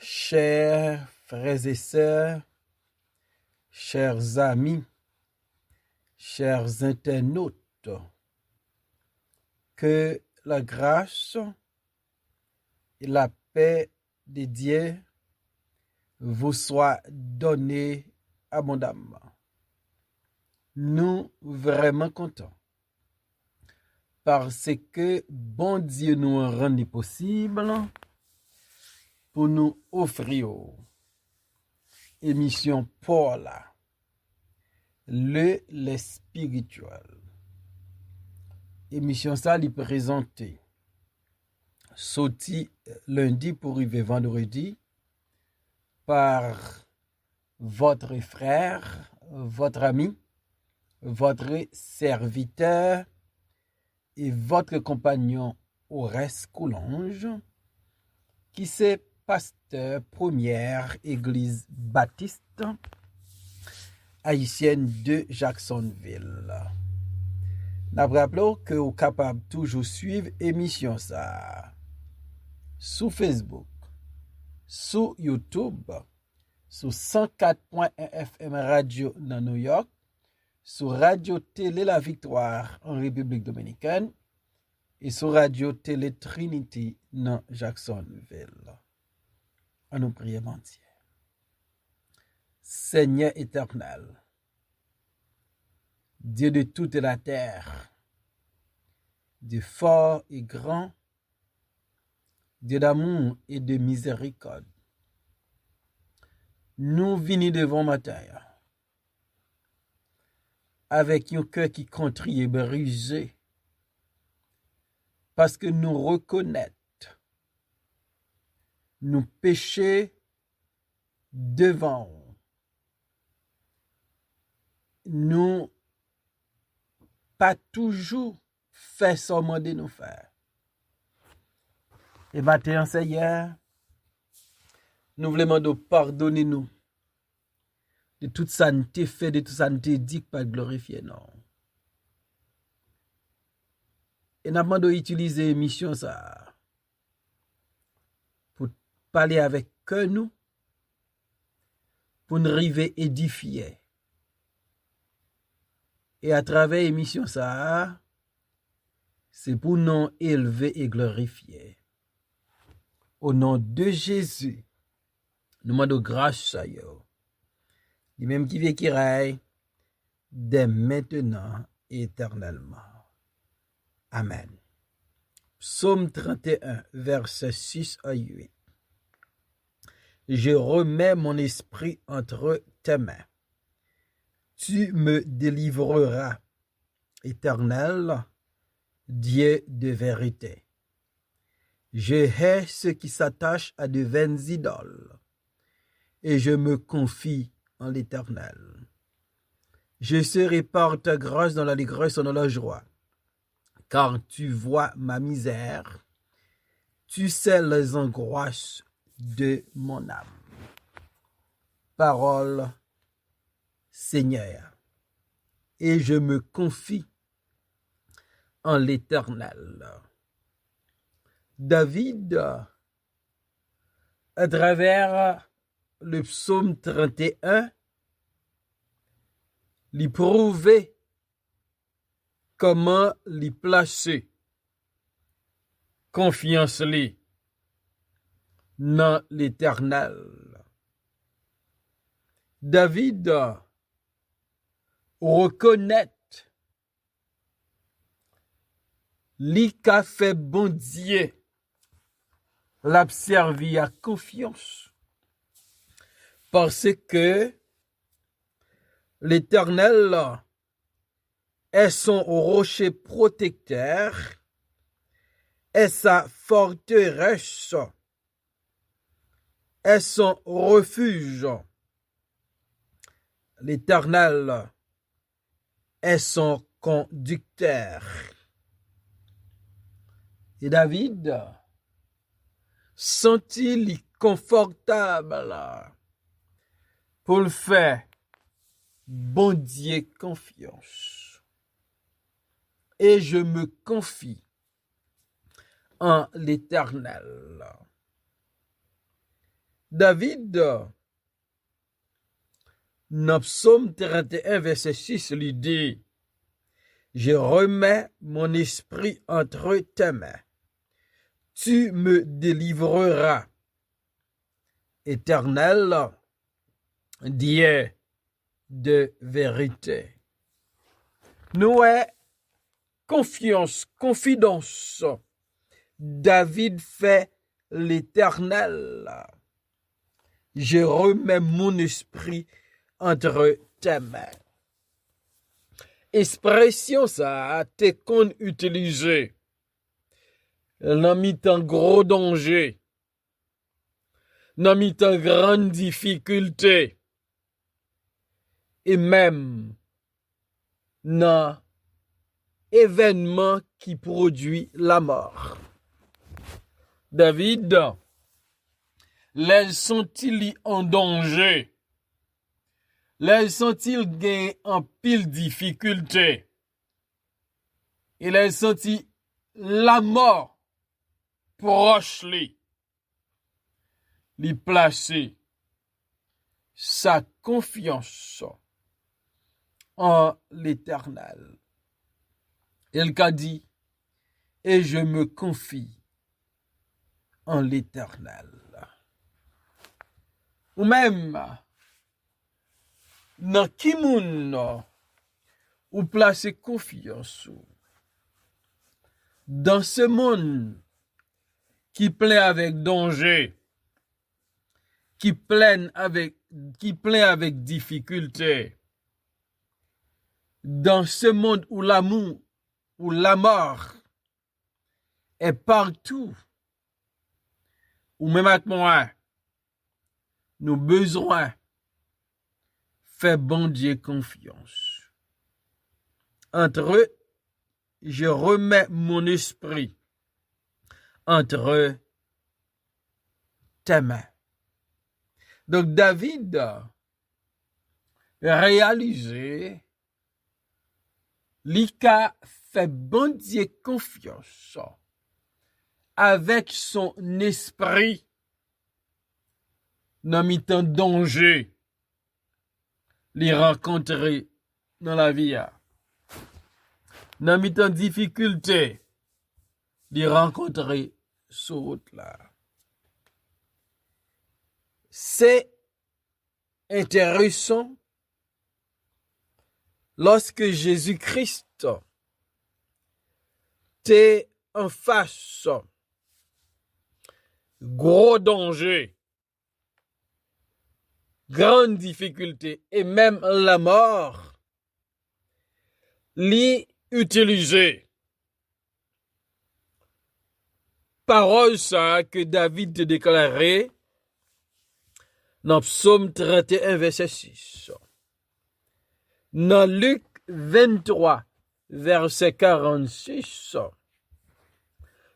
Chers frères et sœurs, chers amis, chers internautes, que la grâce et la paix de Dieu vous soient données abondamment. Nous vraiment contents parce que bon Dieu nous a rendu possible pour nous offrir émission Paula, le spirituel. Émission ça lui présentée sorti lundi pour arriver vendredi par votre frère, votre ami, votre serviteur et votre compagnon Horace Coulange, qui c'est pasteur première église baptiste haïtienne de Jacksonville. Nous rappelons que vous êtes capable toujours suivre émission ça sur Facebook, sur YouTube, sur 104.1 FM Radio dans New York, sur Radio Télé La Victoire en République Dominicaine et sur Radio Télé Trinity dans Jacksonville. On nous prie entier. Seigneur éternel, Dieu de toute la terre, Dieu fort et grand, Dieu d'amour et de miséricorde, nous venons devant matin avec un cœur qui contrit et brisé, parce que nous reconnaissons nous péchés devant nous, pas toujours fait seulement de nous faire. Et maintenant, Seigneur, nous voulons de pardonner nous de toute ça nous t'est fait, de tout ça nous t'est dit, pas glorifier, non. Et nous avons d'utiliser l'émission ça pour parler avec que nous, pour nous arriver édifier. Et à travers l'émission ça, c'est pour nous élever et glorifier. Au nom de Jésus, nous demandons grâce à Dieu. Lui-même qui vit qui règne dès maintenant et éternellement. Amen. Psaume 31, versets 6 à 8. Je remets mon esprit entre tes mains. Tu me délivreras, Éternel, Dieu de vérité. Je hais ceux qui s'attachent à de vaines idoles, et je me confie en l'Éternel. Je serai par ta grâce dans l'allégresse et dans la joie, car tu vois ma misère, tu sais les angoisses de mon âme. Parole Seigneur, et je me confie en l'Éternel. David, à travers le psaume 31, lui prouver comment lui placer confiance li dans l'Éternel. David reconnaît li qu'a fait bon Dieu l'a servi à confiance parce que l'Éternel est son rocher protecteur, est sa forteresse, est son refuge. L'Éternel est son conducteur. Et David sentit-il confortable pour le faire bon Dieu confiance. Et je me confie en l'Éternel. David, dans Psaume 31, verset 6, lui dit, je remets mon esprit entre tes mains. Tu me délivreras. Éternel, Dieu de vérité. Nous avons confiance, confidence. David fait l'Éternel. Je remets mon esprit entre tes mains. Expression ça, t'es qu'on utilisé. Dans mi-temps gros danger. Dans mi-temps grande difficulté. Et même dans événement qui produit la mort. David, les sont-ils en danger? Les sont-ils gagnent en pile difficulté? Et les sont-ils la mort proche li? Li placer sa confiance en l'Éternel. Il a dit, et je me confie en l'Éternel. Ou même, dans qui moun ou placer confiance dans ce monde qui plein avec danger, qui plein avec difficulté, dans ce monde où l'amour, où la mort est partout, ou même avec moi, nous besoin faire bon Dieu confiance. Entre eux, je remets mon esprit entre tes mains. Donc David réalisé l'ICA fait bon Dieu confiance avec son esprit dans mi-temps danger les rencontrer dans la vie. Dans mi-temps difficulté les rencontrer sur route là. C'est intéressant lorsque Jésus-Christ t'es en face gros danger, grande difficulté et même la mort, l'y utiliser. Parole ça que David te déclarait dans Psaume 31, verset 6. Dans Luc 23, verset 46,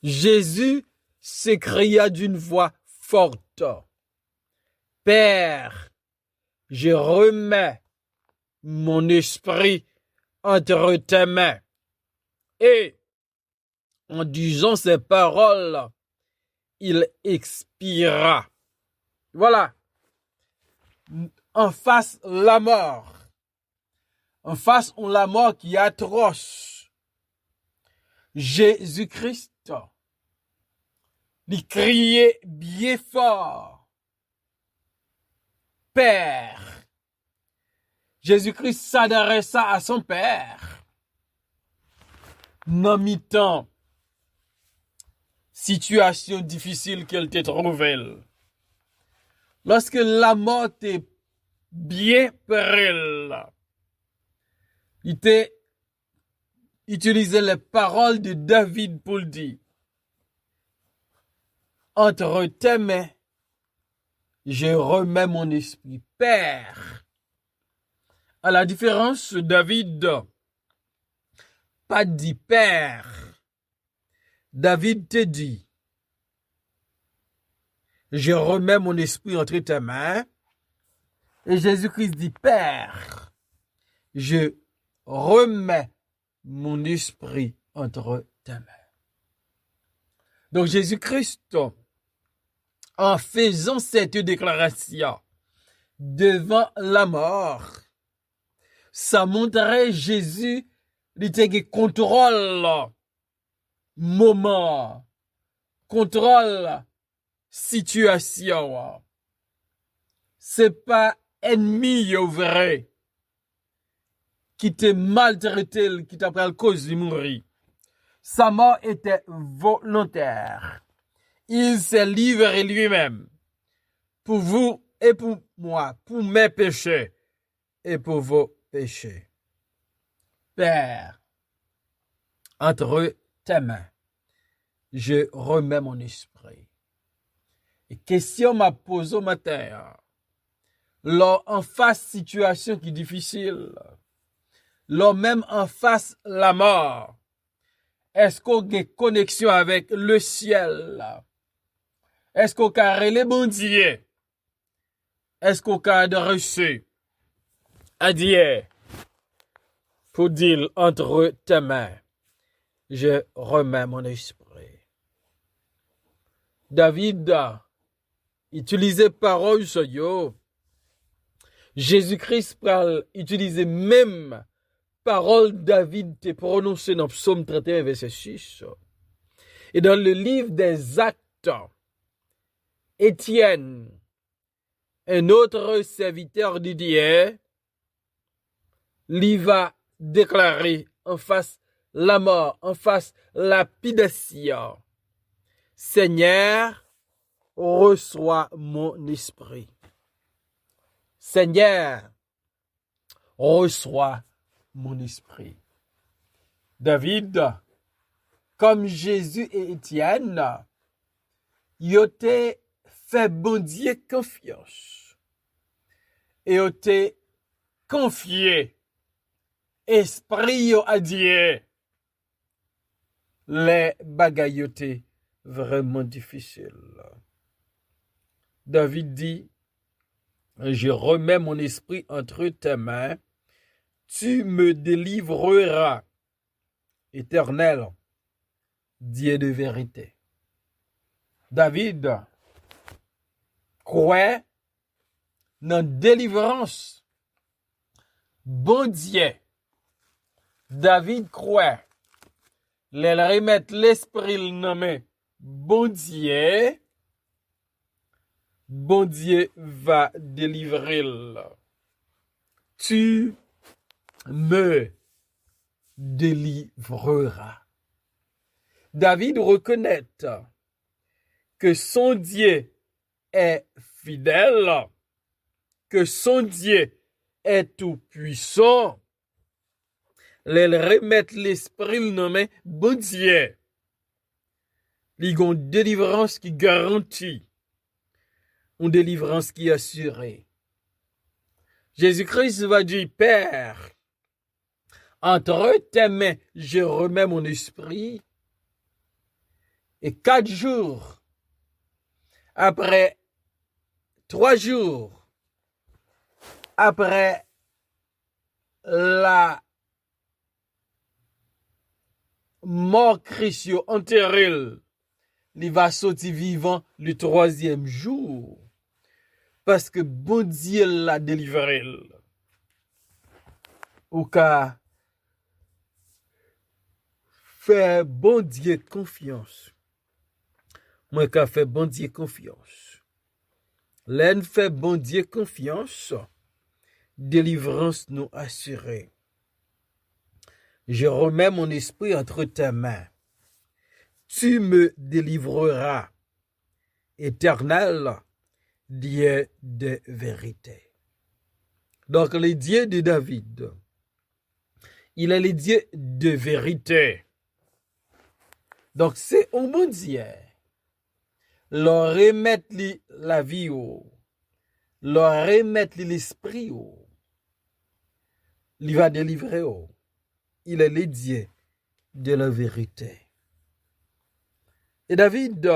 Jésus s'écria d'une voix forte, Père, je remets mon esprit entre tes mains. Et en disant ces paroles, il expira. Voilà. En face, la mort. En face, on la mort qui est atroce. Jésus-Christ, il criait bien fort. Père. Jésus-Christ s'adressa à son Père. Non mi-temps, situation difficile qu'elle t'ait trouvée. Lorsque la mort est bien près, il t'a utilisé les paroles de David pour le dire. Entre tes mains, je remets mon esprit. Père. À la différence, David pas dit Père. David te dit, je remets mon esprit entre tes mains. Et Jésus-Christ dit, Père, je remets mon esprit entre tes mains. Donc Jésus-Christ en faisant cette déclaration devant la mort, ça montrait Jésus, il était contrôle moment, contrôle situation. C'est pas ennemi vrai qui te maltraité, qui t'a pris la cause de mourir. Sa mort était volontaire. Il s'est livré lui-même pour vous et pour moi, pour mes péchés et pour vos péchés. Père, entre tes mains, je remets mon esprit. Et question m'a posée au matin, lors en face situation qui est difficile, lors même en face la mort, est-ce qu'on a une connexion avec le ciel? Est-ce qu'on a les bon Dieu? Est-ce qu'on a adressé à Dieu pour dire entre tes mains, je remets mon esprit. David a utilisé parole sur yo. Jésus-Christ parle, utilisé même parole David te prononcée dans Psaume 31, verset 6. Et dans le livre des Actes, Étienne, un autre serviteur de Dieu, lui va déclarer en face la mort, en face la lapidation. Seigneur, reçois mon esprit. Seigneur, reçois mon esprit. David, comme Jésus et Étienne, ils ont fait bon Dieu confiance. Et ont confié esprit à Dieu. Les bagailles étaient vraiment difficiles. David dit, je remets mon esprit entre tes mains, tu me délivreras, Éternel, Dieu de vérité. David croit dans la délivrance. Bon Dieu, David croit, les remettre l'esprit le nommé bon Dieu va délivrer. Tu me délivreras. David reconnaît que son Dieu est fidèle, que son Dieu est tout puissant. Les remettre l'esprit le nommé bon Dieu. Il y a une délivrance qui garantit, une délivrance qui est assurée. Jésus-Christ va dire, Père, entre tes mains, je remets mon esprit. Et 4 jours, après 3 jours, après la mort Christ enterré, il va sortir vivant le 3e jour. Parce que bon Dieu l'a délivré. Ou qu'à faire bon Dieu confiance. Moi qu'à faire bon Dieu confiance. L'en fait bon Dieu confiance. Délivrance nous assurée. Je remets mon esprit entre tes mains. Tu me délivreras, Éternel, Dieu de vérité. Donc, le Dieu de David, il est le Dieu de vérité. Donc, c'est un bon Dieu. Leur remettre la vie, leur remettre l'esprit, il va délivrer. Il est le Dieu de la vérité. Et David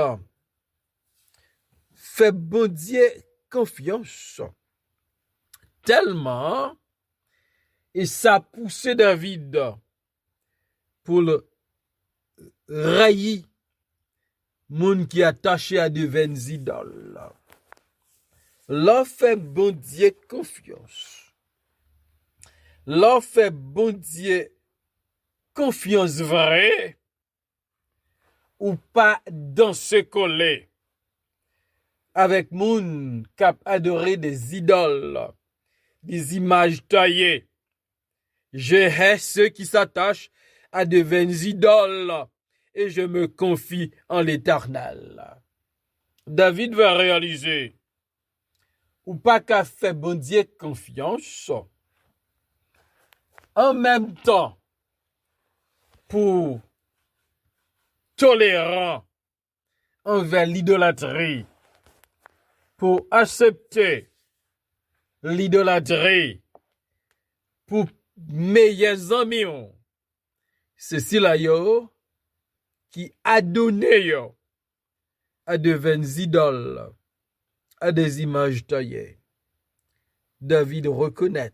fait bon Dieu confiance tellement et ça a poussé David pour le railler moun qui attaché à de vaines idoles. L'on fait bon Dieu confiance. L'on fait bon Dieu confiance vraie ou pas dans ce collé avec moun cap adorer des idoles, des images taillées. Je hais ceux qui s'attachent à de vaines idoles et je me confie en l'Éternel. David va réaliser ou pas qu'à faire bon Dieu confiance en même temps pour tolérant envers l'idolâtrie, pour accepter l'idolâtrie, pour meilleurs amis, ceci là yo qui a donné yo à de vaines idoles, à des images taillées. David reconnaît,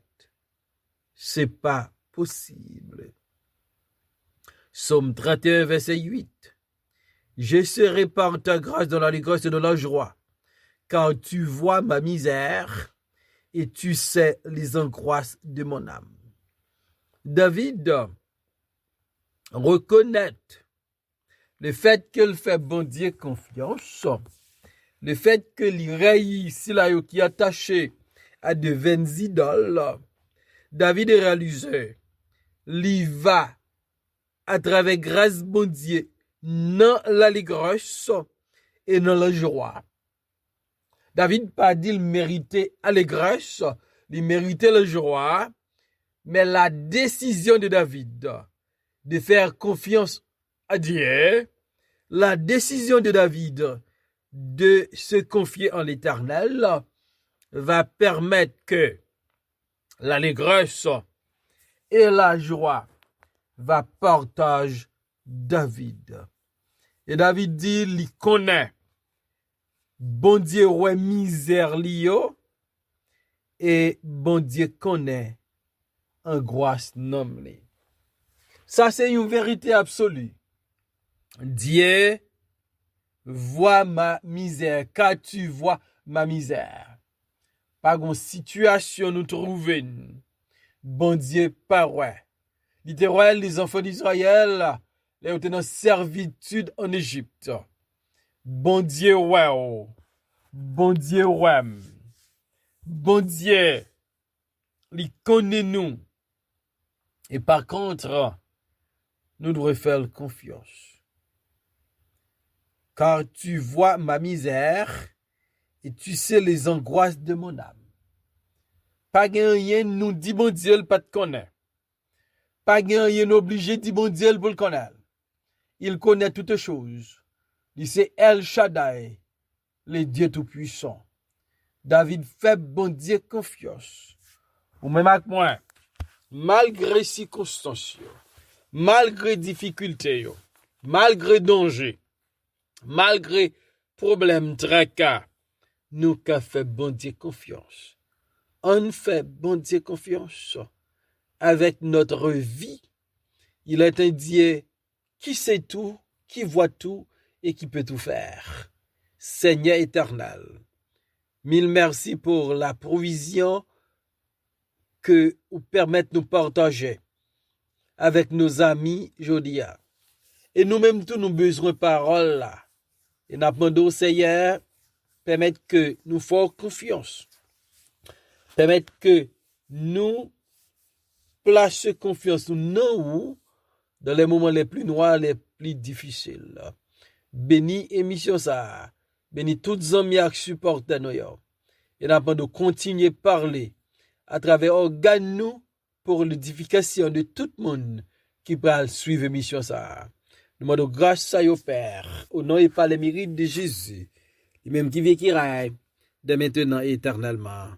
c'est pas possible. Psaume 31, verset 8. Je serai par ta grâce dans l'allégresse et dans la joie, car tu vois ma misère et tu sais les angoisses de mon âme. David reconnaît le fait qu'il fait bon Dieu confiance, le fait que l'Iraï, qui est attaché à de vaines idoles, David a réalisé, il va à travers grâce bon Dieu dans l'allégresse et dans la joie. David pas dit qu'il méritait l'allégresse, il méritait la joie, mais la décision de David de faire confiance à Dieu, la décision de David de se confier en l'Éternel va permettre que l'allégresse et la joie va partager David. Et David dit, il connaît bon Dieu ouais misère lio et bon Dieu connaît angoisse nommée. Ça c'est une vérité absolue. Dieu voit ma misère, car tu vois ma misère. Par une situation nous trouvons, bon Dieu pas ouais. Littéralement, les enfants d'Israël, ils étaient dans servitude en Égypte. Bon Dieu ouais, bon Dieu ouais. Bon Dieu, il connaît nous. Et par contre, nous devons faire confiance. Car tu vois ma misère et tu sais les angoisses de mon âme. Pas rien nous dit bon Dieu, il pas te connaît. Pas rien obligé dit bon Dieu pour le connaître. Il connaît toutes choses. Il c'est El Shaddai, le Dieu tout-puissant. David fait bon Dieu confiance. Ou même avec moi, malgré circonstances, malgré difficultés, malgré danger, malgré problèmes, tracas, nous qu'a fait bon Dieu confiance. On fait bon Dieu confiance avec notre vie. Il est un Dieu qui sait tout, qui voit tout et qui peut tout faire. Seigneur éternel, mille merci pour la provision que vous permettez de nous partager avec nos amis Jodia. Et nous-mêmes, tous nous besoin de paroles là. Et nous demandons au Seigneur, permettre que nous fassions confiance. Permettre que nous placions confiance nous dans les moments les plus noirs, les plus difficiles. Bénis émission ça. Bénis toutes les amis qui supportent nous. Et nous demandons de continuer à parler à travers organes nous pour l'édification de tout le monde qui va suivre l'émission ça. Nous demandons grâce à au Père, au nom et par les mérites de Jésus, lui-même qui vit qui règne, de maintenant et éternellement.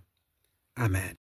Amen.